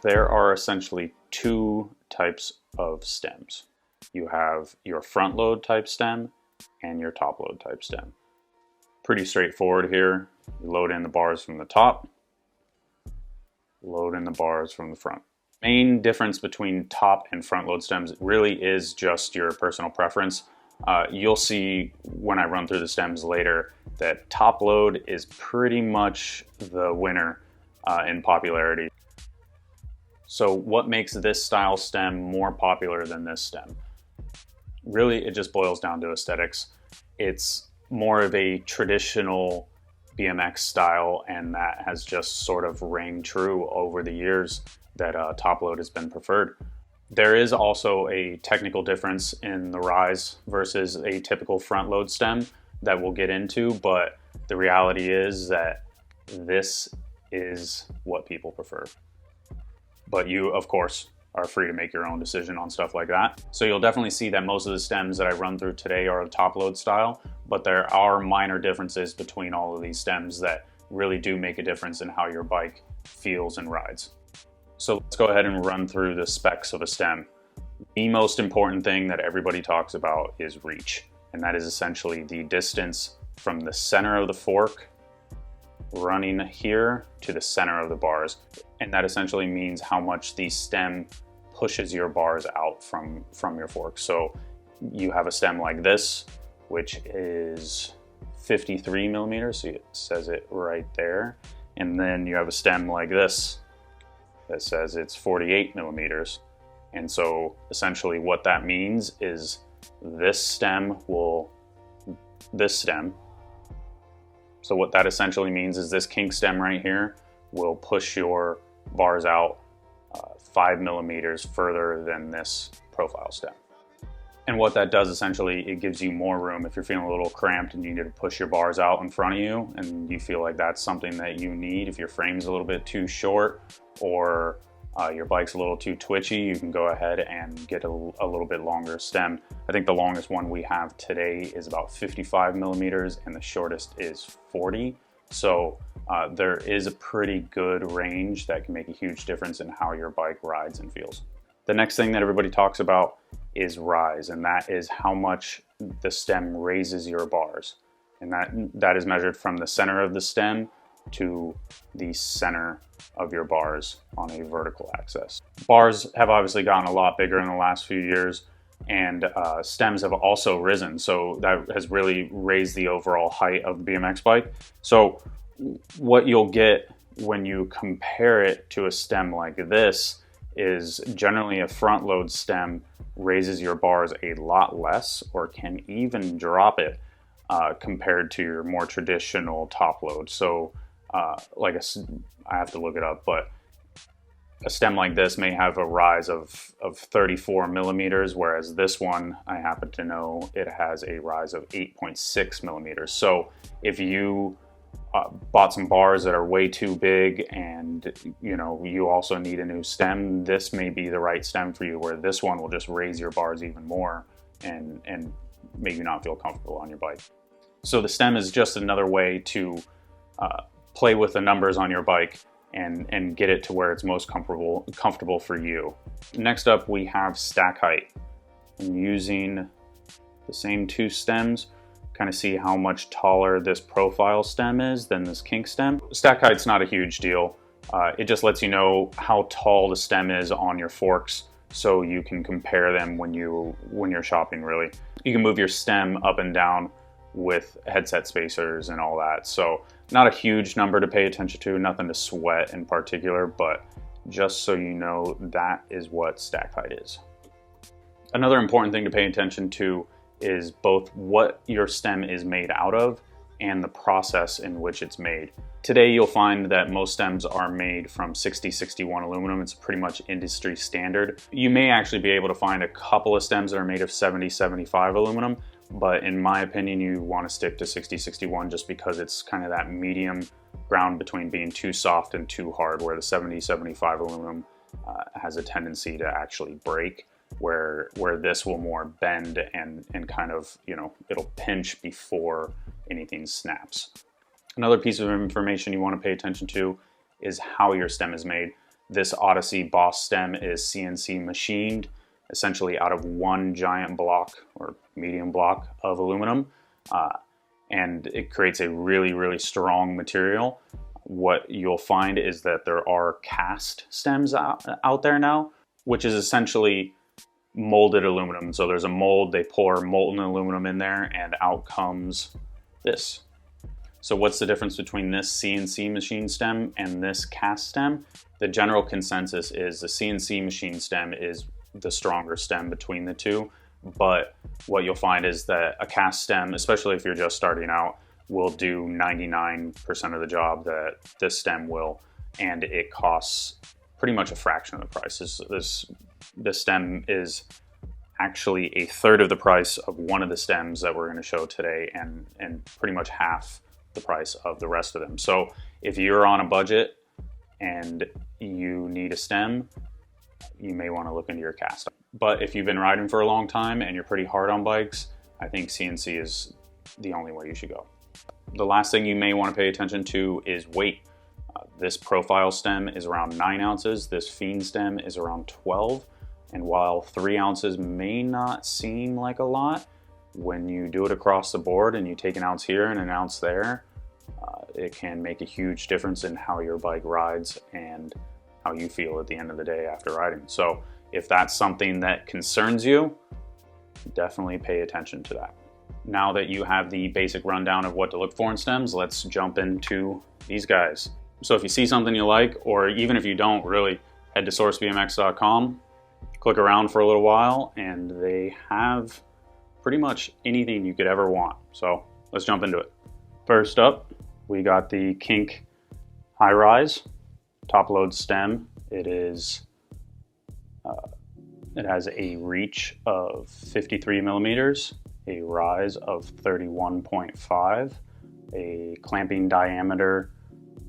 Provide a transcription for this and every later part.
There are essentially two types of stems. You have your front load type stem and your top load type stem. Pretty straightforward here. You load in the bars from the top, load in the bars from the front. Main difference between top and front load stems really is just your personal preference. You'll see when I run through the stems later that top load is pretty much the winner in popularity. So what makes this style stem more popular than this stem? Really, it just boils down to aesthetics. It's more of a traditional BMX style, and that has just sort of rang true over the years that top load has been preferred. There is also a technical difference in the rise versus a typical front load stem that we'll get into, but the reality is that this is what people prefer. But you, of course, are free to make your own decision on stuff like that. So you'll definitely see that most of the stems that I run through today are a top load style, but there are minor differences between all of these stems that really do make a difference in how your bike feels and rides. So let's go ahead and run through the specs of a stem. The most important thing that everybody talks about is reach, and that is essentially the distance from the center of the fork running here to the center of the bars. And that essentially means how much the stem pushes your bars out from your fork. So you have a stem like this, which is 53 millimeters, so it says it right there. And then you have a stem like this that says it's 48 millimeters. And so essentially what that means is this stem. So what that essentially means is this kink stem right here will push your bars out 5 millimeters further than this profile stem. And what that does essentially, it gives you more room if you're feeling a little cramped and you need to push your bars out in front of you and you feel like that's something that you need. If your frame's a little bit too short or your bike's a little too twitchy, you can go ahead and get a little bit longer stem. I think the longest one we have today is about 55 millimeters and the shortest is 40. So there is a pretty good range that can make a huge difference in how your bike rides and feels. The next thing that everybody talks about is rise, and that is how much the stem raises your bars. And that is measured from the center of the stem to the center of your bars on a vertical axis. Bars have obviously gotten a lot bigger in the last few years, and stems have also risen, so that has really raised the overall height of the BMX bike. So what you'll get when you compare it to a stem like this is generally a front load stem raises your bars a lot less or can even drop it compared to your more traditional top load. So I have to look it up, but a stem like this may have a rise of 34 millimeters, whereas this one, I happen to know it has a rise of 8.6 millimeters. So if you bought some bars that are way too big and you also need a new stem, this may be the right stem for you, where this one will just raise your bars even more and make you not feel comfortable on your bike. So the stem is just another way to play with the numbers on your bike and get it to where it's most comfortable for you. Next up, we have stack height. I'm using the same two stems, kind of see how much taller this profile stem is than this kink stem. Stack height's not a huge deal. It just lets you know how tall the stem is on your forks, so you can compare them when you're shopping. Really, you can move your stem up and down with headset spacers and all that. So not a huge number to pay attention to, nothing to sweat in particular, but just so you know, that is what stack height is. Another important thing to pay attention to is both what your stem is made out of and the process in which it's made. Today you'll find that most stems are made from 60-61 aluminum. It's pretty much industry standard. You may actually be able to find a couple of stems that are made of 70-75 aluminum, but in my opinion you want to stick to 60-61 just because it's kind of that medium ground between being too soft and too hard, where the 70-75 aluminum has a tendency to actually break, where this will more bend and kind of, it'll pinch before anything snaps. Another piece of information you want to pay attention to is how your stem is made. This Odyssey Boss stem is CNC machined, essentially out of one giant block or medium block of aluminum, and it creates a really, really strong material. What you'll find is that there are cast stems out there now, which is essentially molded aluminum. So there's a mold, they pour molten aluminum in there, and out comes this. So what's the difference between this CNC machine stem and this cast stem? The general consensus is the CNC machine stem is the stronger stem between the two, but what you'll find is that a cast stem, especially if you're just starting out, will do 99% of the job that this stem will, and it costs pretty much a fraction of the price. This stem is actually a third of the price of one of the stems that we're going to show today, and pretty much half the price of the rest of them. So if you're on a budget and you need a stem, you may want to look into your cast. But if you've been riding for a long time and you're pretty hard on bikes, I think CNC is the only way you should go. The last thing you may want to pay attention to is weight. This profile stem is around 9 ounces. This Fiend stem is around 12. And while 3 ounces may not seem like a lot, when you do it across the board and you take an ounce here and an ounce there, it can make a huge difference in how your bike rides and how you feel at the end of the day after riding. So if that's something that concerns you, definitely pay attention to that. Now that you have the basic rundown of what to look for in stems, let's jump into these guys. So if you see something you like, or even if you don't, really head to sourcebmx.com, click around for a little while, and they have pretty much anything you could ever want. So let's jump into it. First up, we got the Kink High Rise top load stem. It has a reach of 53 millimeters, a rise of 31.5, a clamping diameter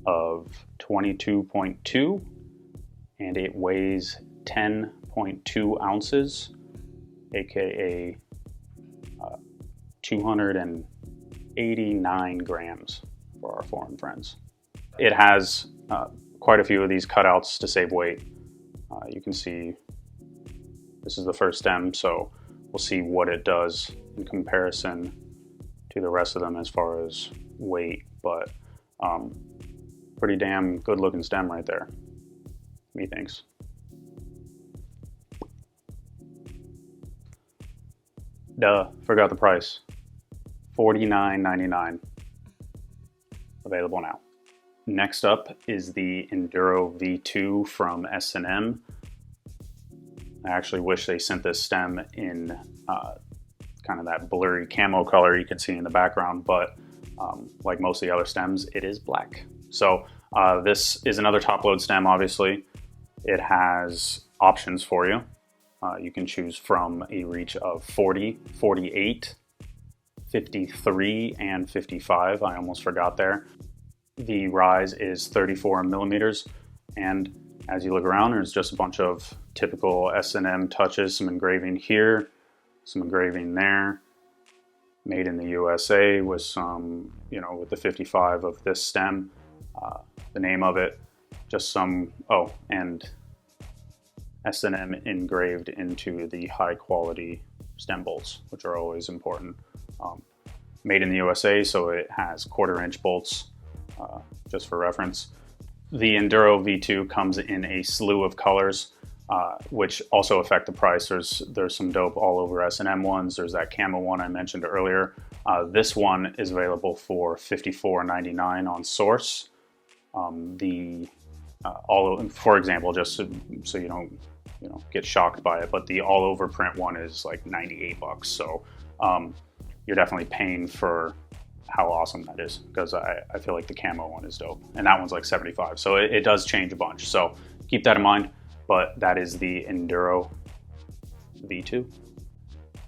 of 22.2, and it weighs 10.2 ounces, aka 289 grams for our foreign friends. It has quite a few of these cutouts to save weight. You can see this is the first stem, so we'll see what it does in comparison to the rest of them as far as weight, but pretty damn good looking stem right there, methinks. Duh, forgot the price. $49.99. Available now. Next up is the Enduro V2 from S&M. I actually wish they sent this stem in kind of that blurry camo color you can see in the background, but like most of the other stems, it is black. So this is another top load stem, obviously. It has options for you. You can choose from a reach of 40, 48, 53, and 55. I almost forgot there. The rise is 34 millimeters, and as you look around, there's just a bunch of typical S&M touches, some engraving here, some engraving there, made in the USA with some, with the 55 of this stem, the name of it, just some, and S&M engraved into the high quality stem bolts, which are always important. Made in the USA, so it has 1/4 inch bolts, just for reference. The Enduro V2 comes in a slew of colors, which also affect the price. There's some dope all over S&M ones. There's that camo one I mentioned earlier. This one is available for $54.99 on Source. For example, just so you don't get shocked by it, but the all over print one is like $98. So you're definitely paying for how awesome that is, because I feel like the camo one is dope, and that one's like 75. So it does change a bunch. So keep that in mind. But that is the Enduro V2.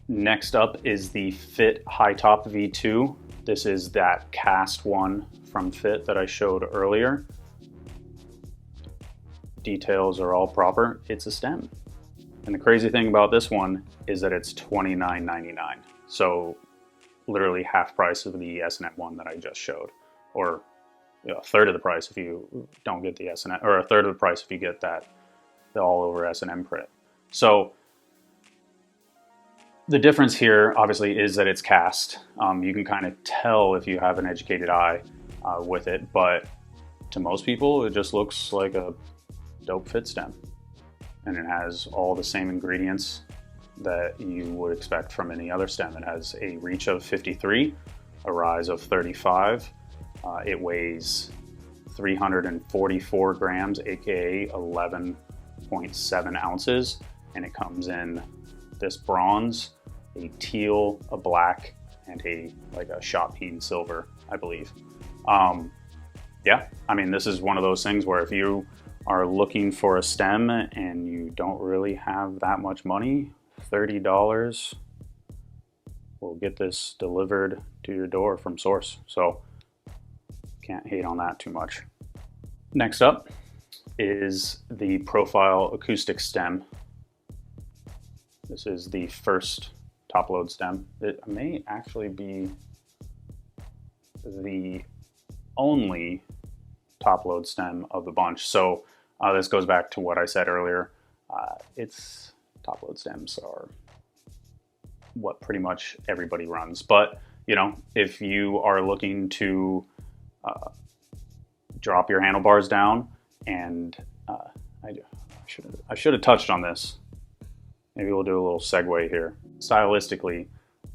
Next up is the Fit High Top V2. This is that cast one from Fit that I showed earlier. Details are all proper. It's a stem. And the crazy thing about this one is that it's $29.99. So literally half price of the S&M one that I just showed, or a third of the price if you don't get the S&M, or a third of the price if you get that the all over S&M print. So the difference here obviously is that it's cast. You can kind of tell if you have an educated eye with it, but to most people it just looks like a dope fit stem, and it has all the same ingredients that you would expect from any other stem. It has a reach of 53, a rise of 35. It weighs 344 grams, aka 11.7 ounces, and it comes in this bronze, a teal, a black, and a shot peen silver, I believe. Yeah, I mean, this is one of those things where if you are looking for a stem and you don't really have that much money, $30 will get this delivered to your door from Source. So can't hate on that too much. Next up is the Profile Acoustic stem. This is the first top load stem. It may actually be the only top load stem of the bunch. So this goes back to what I said earlier. It's top load stems are what pretty much everybody runs. But you know, if you are looking to drop your handlebars down, and I should have touched on this. Maybe we'll do a little segue here. Stylistically,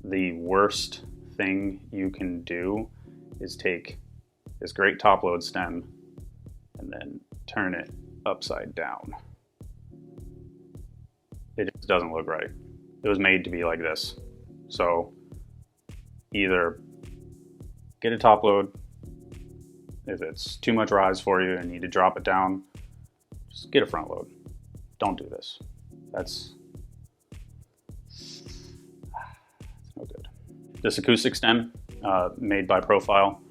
the worst thing you can do is take this great top load stem and then turn it upside down. It just doesn't look right. It was made to be like this. So either get a top load. If it's too much rise for you and need to drop it down, just get a front load. Don't do this. That's no good. This acoustic stem, made by Profile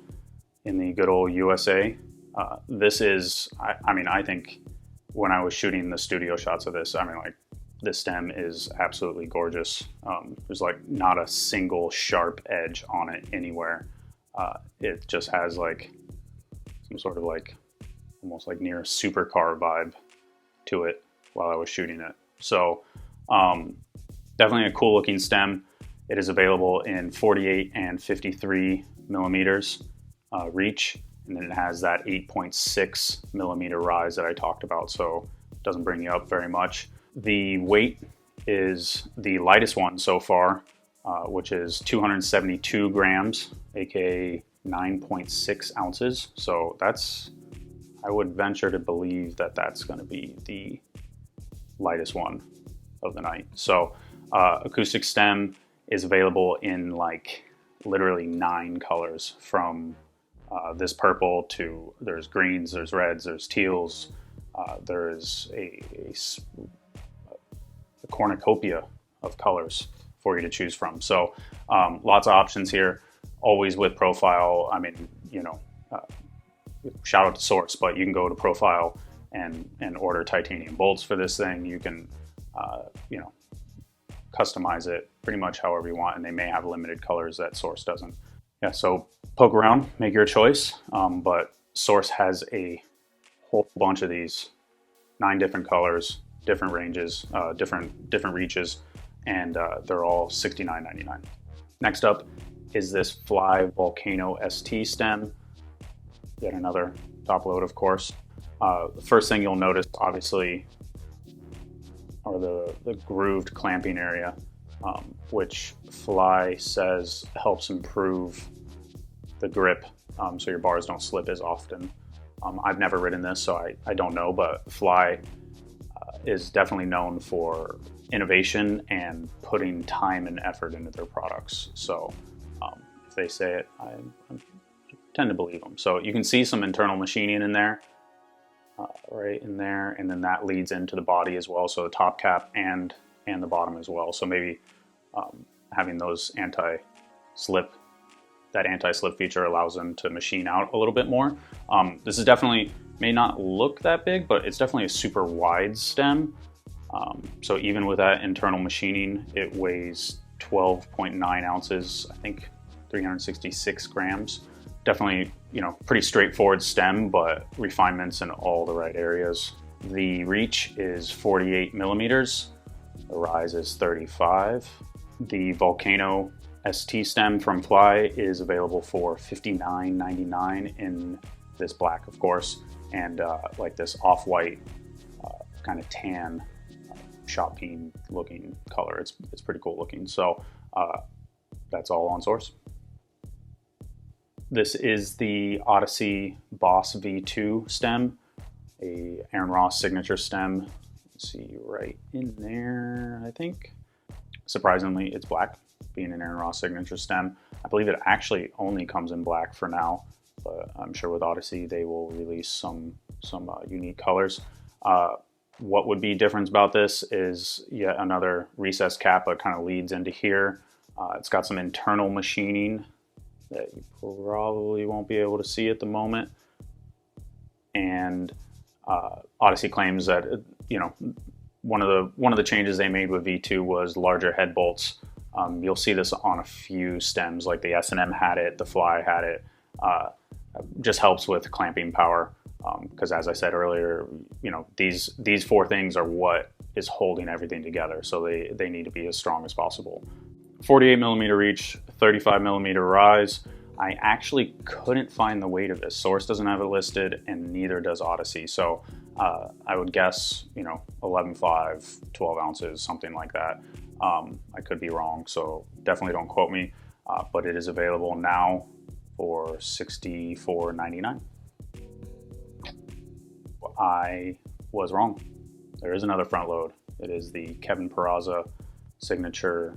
in the good old USA. This is, I think when I was shooting the studio shots of this, this stem is absolutely gorgeous. There's like not a single sharp edge on it anywhere. It just has like some sort of almost like near supercar vibe to it while I was shooting it. So definitely a cool looking stem. It is available in 48 and 53 millimeters reach, and then it has that 8.6 millimeter rise that I talked about, so it doesn't bring you up very much. The weight is the lightest one so far, which is 272 grams, aka 9.6 ounces. So that's, I would venture to believe that that's going to be the lightest one of the night. So acoustic stem is available in like literally 9 colors, from this purple to there's greens, there's reds, there's teals, there's a cornucopia of colors for you to choose from. So lots of options here, always with Profile. I mean, you know, shout out to Source, but you can go to Profile and order titanium bolts for this thing. You can, you know, customize it pretty much however you want, and they may have limited colors that Source doesn't. Yeah, so poke around, make your choice, but Source has a whole bunch of these, 9 different colors, different ranges, different reaches, and they're all $69.99. Next up is this Fly Volcano ST stem, yet another top load, of course. The first thing you'll notice, obviously, are the grooved clamping area, which Fly says helps improve the grip, so your bars don't slip as often. I've never ridden this, so I don't know, but Fly is definitely known for innovation and putting time and effort into their products. So if they say it, I tend to believe them. So you can see some internal machining in there, right in there, and then that leads into the body as well, so the top cap and the bottom as well. So maybe having those anti-slip feature allows them to machine out a little bit more. This is definitely, may not look that big, but it's definitely a super wide stem. So even with that internal machining, it weighs 12.9 ounces, I think 366 grams Definitely, you know, pretty straightforward stem, but refinements in all the right areas. The reach is 48 millimeters. The rise is 35. The Volcano ST stem from Fly is available for $59.99 in this black, of course, and like this off-white kind of tan shot peen looking color. It's pretty cool looking. So that's all on Source. This is the Odyssey Boss V2 stem, a Aaron Ross signature stem. Let's see right in there, I think. Surprisingly, it's black, being an Aaron Ross signature stem. I believe it actually only comes in black for now, but I'm sure with Odyssey they will release some unique colors. What would be different about this is yet another recessed cap that kind of leads into here. It's got some internal machining that you probably won't be able to see at the moment. And Odyssey claims that, you know, one of the changes they made with V2 was larger head bolts. You'll see this on a few stems, like the S&M had it, the Fly had it. Just helps with clamping power. Because as I said earlier, you know, these four things are what is holding everything together. So they need to be as strong as possible. 48 millimeter reach, 35 millimeter rise. I actually couldn't find the weight of this. Source doesn't have it listed, and neither does Odyssey. So I would guess, you know, 11.5, 12 ounces, something like that. I could be wrong, so definitely don't quote me. But it is available now for $64.99. I was wrong. There is another front load. It is the Kevin Peraza signature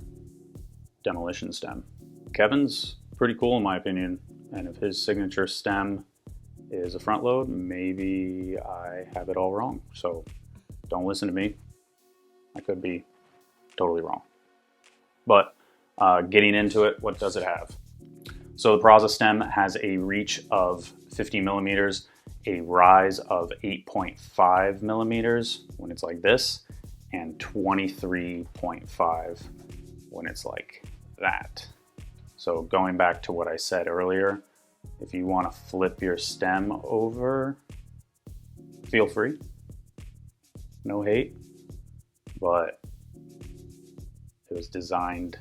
Demolition stem. Kevin's pretty cool in my opinion, and if his signature stem is a front load, maybe I have it all wrong. So don't listen to me. I could be totally wrong. But getting into it, what does it have? So the Peraza stem has a reach of 50 millimeters, a rise of 8.5 millimeters when it's like this, and 23.5 when it's like that. So going back to what I said earlier, if you want to flip your stem over, feel free. No hate, but it was designed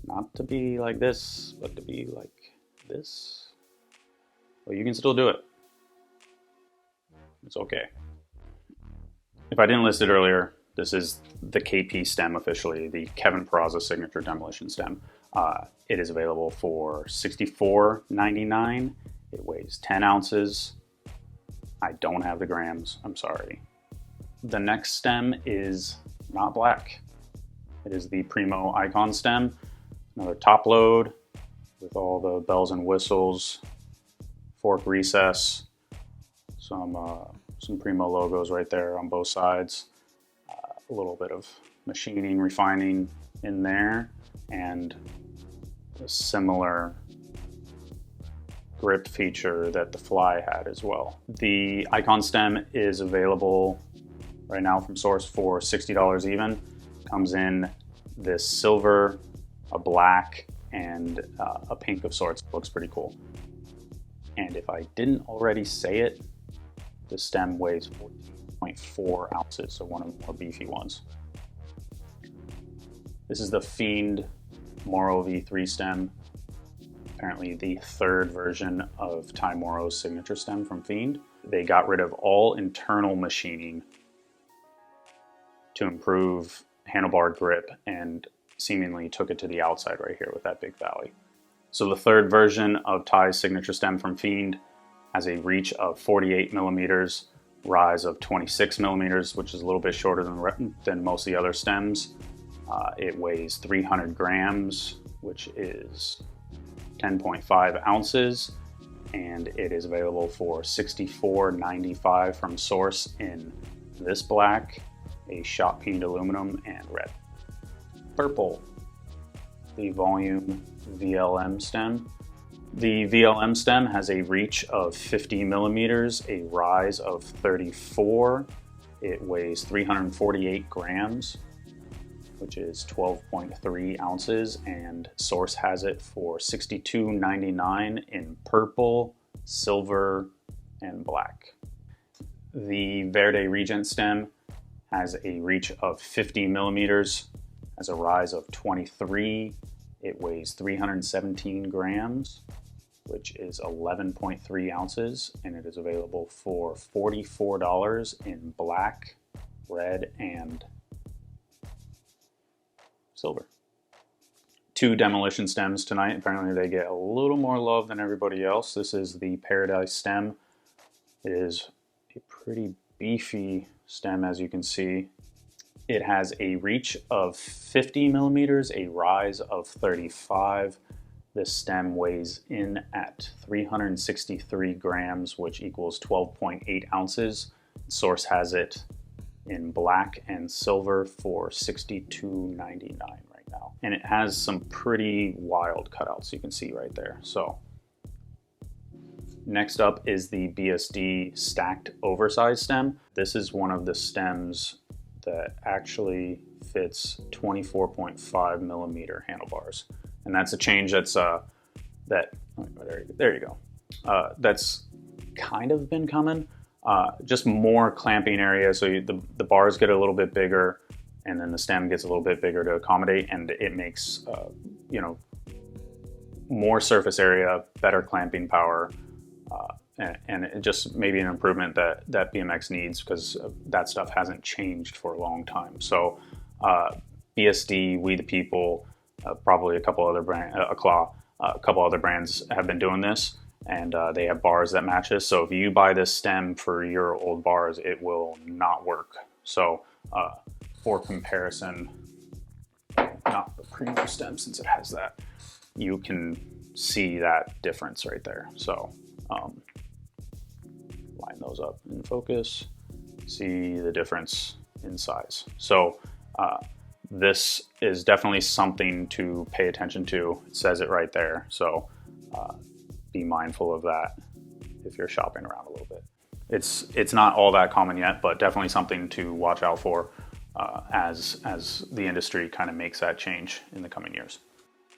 not to be like this, but to be like this. Well, you can still do it. It's okay. If I didn't list it earlier, this is the KP stem officially, the Kevin Peraza signature Demolition stem. It is available for $64.99. It weighs 10 ounces. I don't have the grams, I'm sorry. The next stem is not black. It is the Primo Icon stem. Another top load with all the bells and whistles, fork recess, some Primo logos right there on both sides. A little bit of machining, refining in there, and a similar grip feature that the Fly had as well. The Icon stem is available right now from Source for $60 even. Comes in this silver, a black, and a pink of sorts. Looks pretty cool. And if I didn't already say it, the stem weighs 14.4 ounces, so one of the more beefy ones. This is the Fiend Moro V3 stem, apparently the third version of Ty Morrow's signature stem from Fiend. They got rid of all internal machining to improve handlebar grip and seemingly took it to the outside right here with that big valley. So the third version of Ty's signature stem from Fiend has a reach of 48 millimeters, rise of 26 millimeters, which is a little bit shorter than most of the other stems. It weighs 300 grams, which is 10.5 ounces, and it is available for $64.95 from Source in this black, a shot peened aluminum, and red. Purple, the Volume VLM stem. The VLM stem has a reach of 50 millimeters, a rise of 34. It weighs 348 grams. which is 12.3 ounces, and Source has it for $62.99 in purple, silver, and black. The Verde Regent stem has a reach of 50 millimeters, has a rise of 23. It weighs 317 grams, which is 11.3 ounces, and it is available for $44 in black, red, and silver. 2 Demolition stems tonight. Apparently they get a little more love than everybody else. This is the Paradise stem. It is a pretty beefy stem, as you can see. It has a reach of 50 millimeters, a rise of 35. This stem weighs in at 363 grams, which equals 12.8 ounces. Source has it in black and silver for $62.99 right now. And it has some pretty wild cutouts you can see right there. So next up is the BSD stacked oversized stem. This is one of the stems that actually fits 24.5 millimeter handlebars. And that's a change that's, there you go. That's kind of been coming. Just more clamping area, so the bars get a little bit bigger, and then the stem gets a little bit bigger to accommodate, and it makes, you know, more surface area, better clamping power, and it just maybe an improvement that BMX needs, because that stuff hasn't changed for a long time. So BSD, We the People, probably a couple other a couple other brands have been doing this, and they have bars that match this. So if you buy this stem for your old bars, it will not work. So for comparison, not the premium stem, since it has that, you can see that difference right there. So line those up in focus, see the difference in size. So this is definitely something to pay attention to. It says it right there. So be mindful of that if you're shopping around a little bit. It's not all that common yet, but definitely something to watch out for as the industry kind of makes that change in the coming years.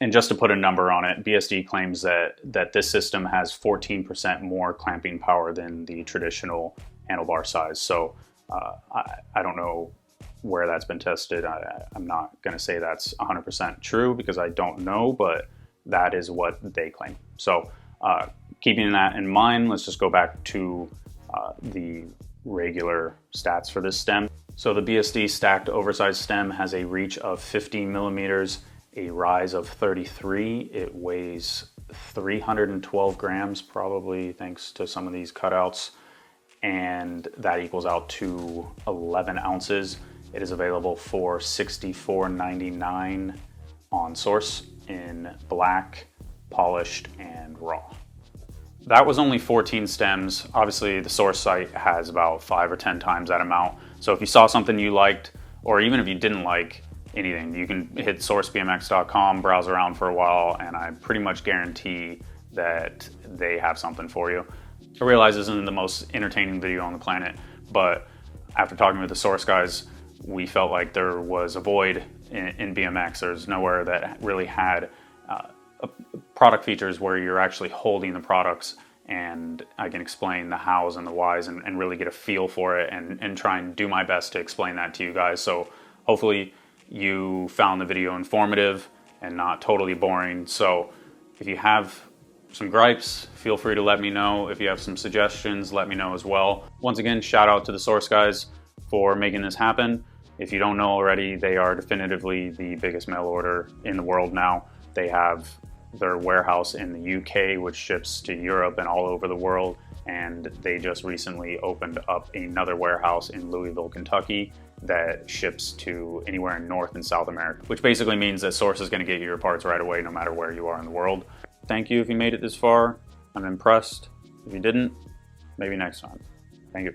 And just to put a number on it, BSD claims that this system has 14% more clamping power than the traditional handlebar size. So I don't know where that's been tested. I'm not going to say that's 100% true because I don't know, but that is what they claim. So keeping that in mind, let's just go back to the regular stats for this stem. So the BSD stacked oversized stem has a reach of 15 millimeters, a rise of 33. It weighs 312 grams, probably thanks to some of these cutouts, and that equals out to 11 ounces. It is available for $64.99 on Source in black, polished, and raw. That was only 14 stems. Obviously, the Source site has about 5 or 10 times that amount. So if you saw something you liked, or even if you didn't like anything, you can hit sourcebmx.com, browse around for a while, and I pretty much guarantee that they have something for you. I realize this isn't the most entertaining video on the planet, but after talking with the Source guys, we felt like there was a void in BMX. There's nowhere that really had product features where you're actually holding the products, and I can explain the hows and the whys and really get a feel for it and try and do my best to explain that to you guys. So hopefully you found the video informative and not totally boring. So if you have some gripes, feel free to let me know. If you have some suggestions, let me know as well. Once again, shout out to the Source guys for making this happen. If you don't know already, they are definitively the biggest mail order in the world now. They have their warehouse in the UK, which ships to Europe and all over the world. And they just recently opened up another warehouse in Louisville, Kentucky that ships to anywhere in North and South America, which basically means that Source is going to get you your parts right away no matter where you are in the world. Thank you if you made it this far. I'm impressed. If you didn't, maybe next time. Thank you.